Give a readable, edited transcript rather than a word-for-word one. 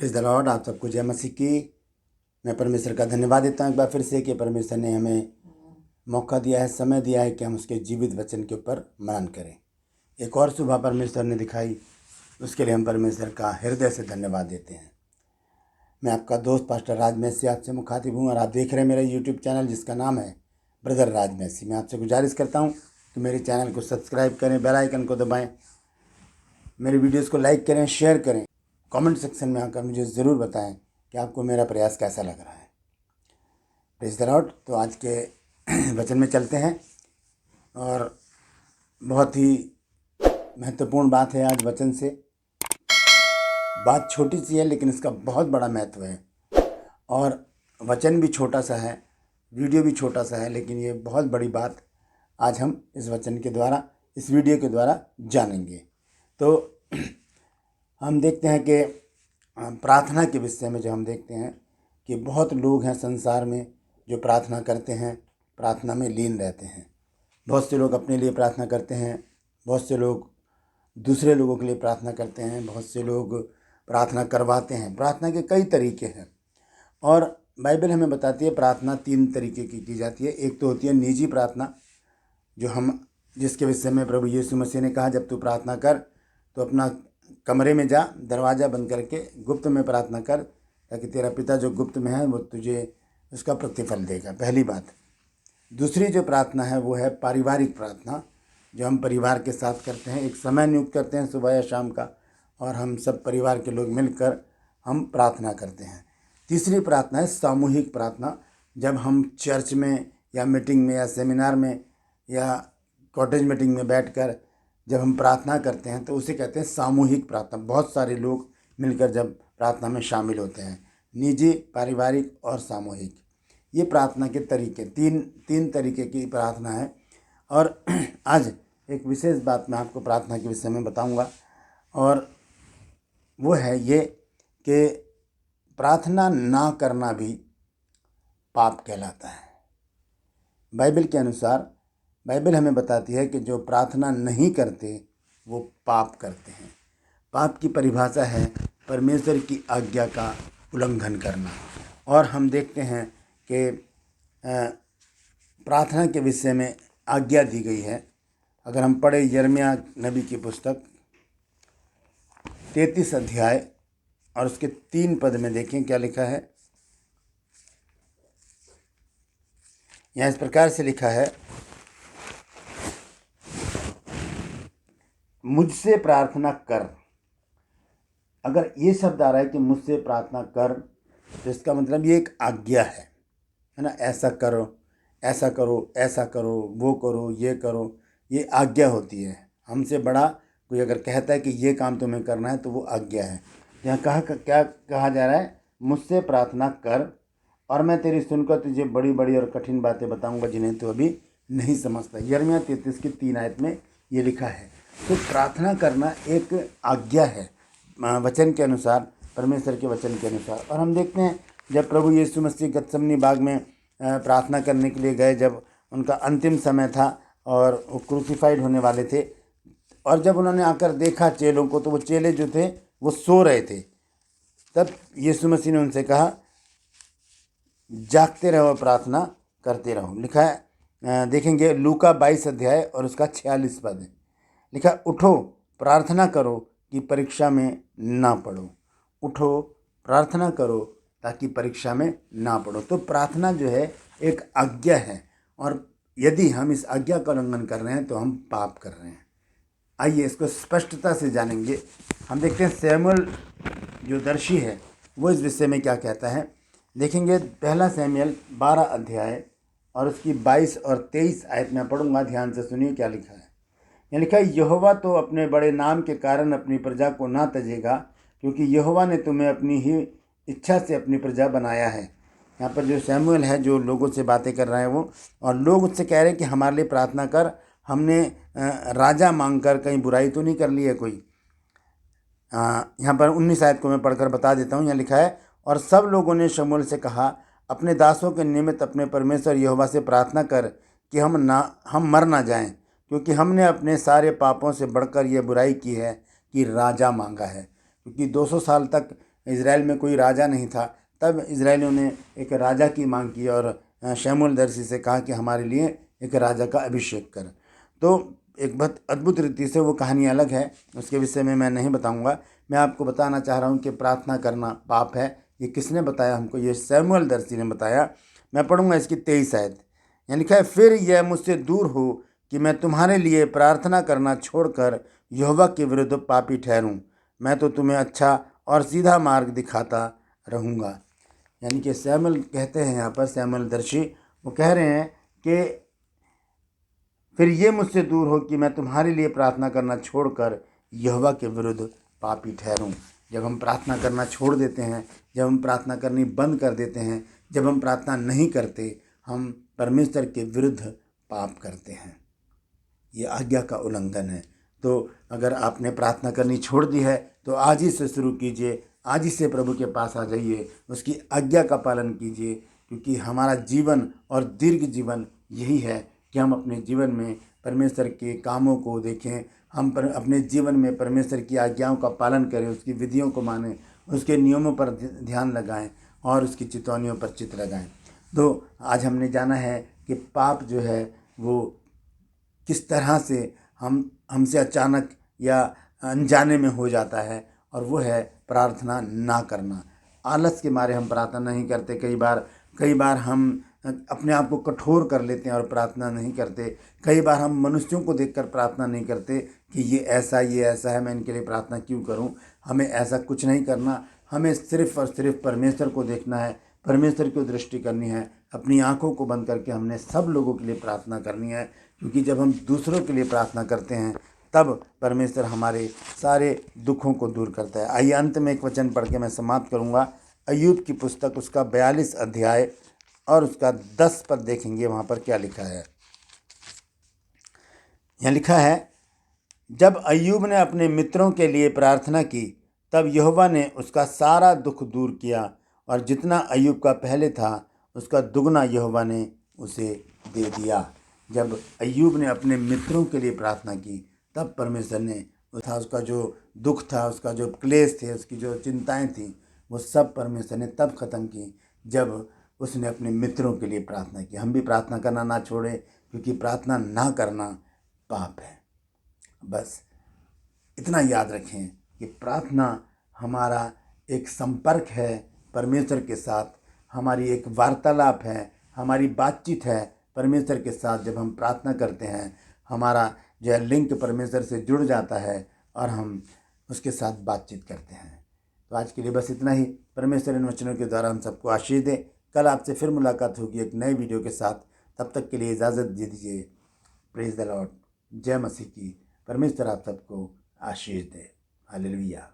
Praise the Lord. आप सबको जय मसीह की। मैं परमेश्वर का धन्यवाद देता हूँ एक बार फिर से कि परमेश्वर ने हमें मौका दिया है, समय दिया है कि हम उसके जीवित वचन के ऊपर मनन करें। एक और सुबह परमेश्वर ने दिखाई, उसके लिए हम परमेश्वर का हृदय से धन्यवाद देते हैं। मैं आपका दोस्त पास्टर राज मैसी आपसे मुखातिब हूँ और आप देख रहे हैं मेरा यूट्यूब चैनल जिसका नाम है ब्रदर राज मैसी। मैं आपसे गुजारिश करता हूँ कि मेरे चैनल को सब्सक्राइब करें, बेल आइकन को दबाएँ, मेरे वीडियोज़ को लाइक करें, शेयर करें। कमेंट सेक्शन में आकर मुझे ज़रूर बताएं कि आपको मेरा प्रयास कैसा लग रहा है। Praise the Lord. तो आज के वचन में चलते हैं और बहुत ही महत्वपूर्ण बात है आज वचन से। बात छोटी सी है लेकिन इसका बहुत बड़ा महत्व है और वचन भी छोटा सा है, वीडियो भी छोटा सा है, लेकिन ये बहुत बड़ी बात आज हम इस वचन के द्वारा, इस वीडियो के द्वारा जानेंगे। तो हम देखते हैं कि प्रार्थना के विषय में जो हम देखते हैं कि बहुत लोग हैं संसार में जो प्रार्थना करते हैं, प्रार्थना में लीन रहते हैं। बहुत से लोग अपने लिए प्रार्थना करते हैं, बहुत से लोग दूसरे लोगों के लिए प्रार्थना करते हैं, बहुत से लोग प्रार्थना करवाते हैं। प्रार्थना के कई तरीके हैं और बाइबल हमें बताती है प्रार्थना 3 तरीके की जाती है। एक तो होती है निजी प्रार्थना, जिसके विषय में प्रभु यीशु मसीह ने कहा जब तू प्रार्थना कर तो अपना कमरे में जा, दरवाज़ा बंद करके गुप्त में प्रार्थना कर, ताकि तेरा पिता जो गुप्त में है वो तुझे उसका प्रतिफल देगा। पहली बात। दूसरी जो प्रार्थना है वो है पारिवारिक प्रार्थना, जो हम परिवार के साथ करते हैं। एक समय नियुक्त करते हैं सुबह या शाम का और हम सब परिवार के लोग मिलकर हम प्रार्थना करते हैं। तीसरी प्रार्थना है सामूहिक प्रार्थना, जब हम चर्च में या मीटिंग में या सेमिनार में या कॉटेज मीटिंग में बैठकर जब हम प्रार्थना करते हैं तो उसे कहते हैं सामूहिक प्रार्थना। बहुत सारे लोग मिलकर जब प्रार्थना में शामिल होते हैं। निजी, पारिवारिक और सामूहिक, ये प्रार्थना के तरीके, तीन तरीके की प्रार्थना है। और आज एक विशेष बात मैं आपको प्रार्थना के विषय में बताऊंगा और वो है ये कि प्रार्थना ना करना भी पाप कहलाता है। बाइबल के अनुसार बाइबल हमें बताती है कि जो प्रार्थना नहीं करते वो पाप करते हैं। पाप की परिभाषा है परमेश्वर की आज्ञा का उल्लंघन करना। और हम देखते हैं कि प्रार्थना के विषय में आज्ञा दी गई है। अगर हम पढ़े यिर्मयाह नबी की पुस्तक 33 अध्याय और उसके 3 पद में देखें क्या लिखा है। यहाँ इस प्रकार से लिखा है, मुझसे प्रार्थना कर। अगर ये शब्द आ रहा है कि मुझसे प्रार्थना कर, तो इसका मतलब ये एक आज्ञा है ना। ऐसा करो, ऐसा करो, ऐसा करो, वो करो, ये करो, ये आज्ञा होती है। हमसे बड़ा कोई अगर कहता है कि ये काम तुम्हें करना है तो वो आज्ञा है। यहाँ क्या कहा जा रहा है, मुझसे प्रार्थना कर और मैं तेरी सुनकर तुझे बड़ी बड़ी और कठिन बातें बताऊंगा जिन्हें तो अभी नहीं समझता। यिर्मयाह 33 की 3 आयत में ये लिखा है। तो प्रार्थना करना एक आज्ञा है वचन के अनुसार, परमेश्वर के वचन के अनुसार। और हम देखते हैं जब प्रभु यीशु मसीह गतसमनी बाग में प्रार्थना करने के लिए गए, जब उनका अंतिम समय था और वो क्रूसीफाइड होने वाले थे, और जब उन्होंने आकर देखा चेलों को, तो वो चेले जो थे वो सो रहे थे। तब यीशु मसीह ने उनसे कहा जागते रहो, प्रार्थना करते रहो। लिखा है, देखेंगे लूका 22 अध्याय और उसका 46 पद है। लिखा, उठो प्रार्थना करो कि परीक्षा में ना पड़ो। उठो प्रार्थना करो ताकि परीक्षा में ना पड़ो। तो प्रार्थना जो है एक आज्ञा है और यदि हम इस आज्ञा का उल्लंघन कर रहे हैं तो हम पाप कर रहे हैं। आइए इसको स्पष्टता से जानेंगे। हम देखते हैं शमूएल जो दर्शी है वो इस विषय में क्या कहता है। देखेंगे 1 शमूएल 12 अध्याय और उसकी 22 और 23 आयत में पढ़ूंगा, ध्यान से सुनिए क्या लिखा है। यहाँ लिखा है, यहोवा तो अपने बड़े नाम के कारण अपनी प्रजा को ना तजेगा, क्योंकि यहोवा ने तुम्हें अपनी ही इच्छा से अपनी प्रजा बनाया है। यहाँ पर जो शमूएल है जो लोगों से बातें कर रहा है वो, और लोग उससे कह रहे हैं कि हमारे लिए प्रार्थना कर, हमने राजा मांगकर कहीं बुराई तो नहीं कर ली है कोई। यहाँ पर 19 आयत को मैं पढ़कर बता देता हूँ। यहाँ लिखा है, और सब लोगों ने शमूएल से कहा, अपने दासों के निमित्त अपने परमेश्वर यहोवा से प्रार्थना कर कि हम मर ना जाएं, क्योंकि हमने अपने सारे पापों से बढ़कर यह बुराई की है कि राजा मांगा है। क्योंकि 200 साल तक इज़राइल में कोई राजा नहीं था, तब इज़राइलियों ने एक राजा की मांग की और शमूएल दर्शी से कहा कि हमारे लिए एक राजा का अभिषेक कर। तो एक बहुत अद्भुत रीति से वो कहानी अलग है, उसके विषय में मैं नहीं बताऊंगा। मैं आपको बताना चाह रहा हूँ कि प्रार्थना करना पाप है। ये किसने बताया हमको? ये शमूएल दर्शी ने बताया। मैं पढ़ूंगा इसकी 23 आयत। यहाँ लिखा है, फिर यह मुझसे दूर हो कि मैं तुम्हारे लिए प्रार्थना करना छोड़कर यहोवा के विरुद्ध पापी ठहरूं। मैं तो तुम्हें अच्छा और सीधा मार्ग दिखाता रहूँगा। यानी कि शमूएल कहते हैं यहाँ पर, शमूएल दर्शी वो कह रहे हैं कि फिर ये मुझसे दूर हो कि मैं तुम्हारे लिए प्रार्थना करना छोड़कर यहोवा के विरुद्ध पापी ठहरूं। जब हम प्रार्थना करना छोड़ देते हैं, जब हम प्रार्थना करनी बंद कर देते हैं, जब हम प्रार्थना नहीं करते, हम परमेश्वर के विरुद्ध पाप करते हैं। ये आज्ञा का उल्लंघन है। तो अगर आपने प्रार्थना करनी छोड़ दी है तो आज ही से शुरू कीजिए, आज ही से प्रभु के पास आ जाइए, उसकी आज्ञा का पालन कीजिए, क्योंकि हमारा जीवन और दीर्घ जीवन यही है कि हम अपने जीवन में परमेश्वर के कामों को देखें, हम अपने जीवन में परमेश्वर की आज्ञाओं का पालन करें, उसकी विधियों को मानें, उसके नियमों पर ध्यान लगाएं और उसकी चितौनियों पर चित्त लगाएं। तो आज हमने जाना है कि पाप जो है वो किस तरह से हमसे अचानक या अनजाने में हो जाता है, और वो है प्रार्थना ना करना। आलस के मारे हम प्रार्थना नहीं करते। कई बार हम अपने आप को कठोर कर लेते हैं और प्रार्थना नहीं करते। कई बार हम मनुष्यों को देखकर प्रार्थना नहीं करते कि ये ऐसा है, मैं इनके लिए प्रार्थना क्यों करूं। हमें ऐसा कुछ नहीं करना। हमें सिर्फ और सिर्फ परमेश्वर को देखना है, परमेश्वर की दृष्टि करनी है। अपनी आंखों को बंद करके हमने सब लोगों के लिए प्रार्थना करनी है, क्योंकि जब हम दूसरों के लिए प्रार्थना करते हैं तब परमेश्वर हमारे सारे दुखों को दूर करता है। आइए अंत में एक वचन पढ़ के मैं समाप्त करूंगा। अय्यूब की पुस्तक उसका 42 अध्याय और उसका 10 पद देखेंगे, वहाँ पर क्या लिखा है। यहाँ लिखा है, जब अय्यूब ने अपने मित्रों के लिए प्रार्थना की तब यहोवा ने उसका सारा दुख दूर किया, और जितना अय्यूब का पहले था उसका दुगना यहोवा ने उसे दे दिया। जब अय्यूब ने अपने मित्रों के लिए प्रार्थना की तब परमेश्वर ने उसका जो दुख था, उसका जो क्लेश थे, उसकी जो चिंताएं थी, वो सब परमेश्वर ने तब खत्म की जब उसने अपने मित्रों के लिए प्रार्थना की। हम भी प्रार्थना करना ना छोड़ें, क्योंकि प्रार्थना ना करना पाप है। बस इतना याद रखें कि प्रार्थना हमारा एक संपर्क है परमेश्वर के साथ, हमारी एक वार्तालाप है, हमारी बातचीत है परमेश्वर के साथ। जब हम प्रार्थना करते हैं, हमारा जो लिंक परमेश्वर से जुड़ जाता है और हम उसके साथ बातचीत करते हैं। तो आज के लिए बस इतना ही। परमेश्वर इन वचनों के द्वारा हम सबको आशीष दे। कल आपसे फिर मुलाकात होगी एक नए वीडियो के साथ। तब तक के लिए इजाज़त दे दीजिए। Praise the Lord. जय मसीह की। परमेश्वर आप सबको आशीष दे। हालेलुया।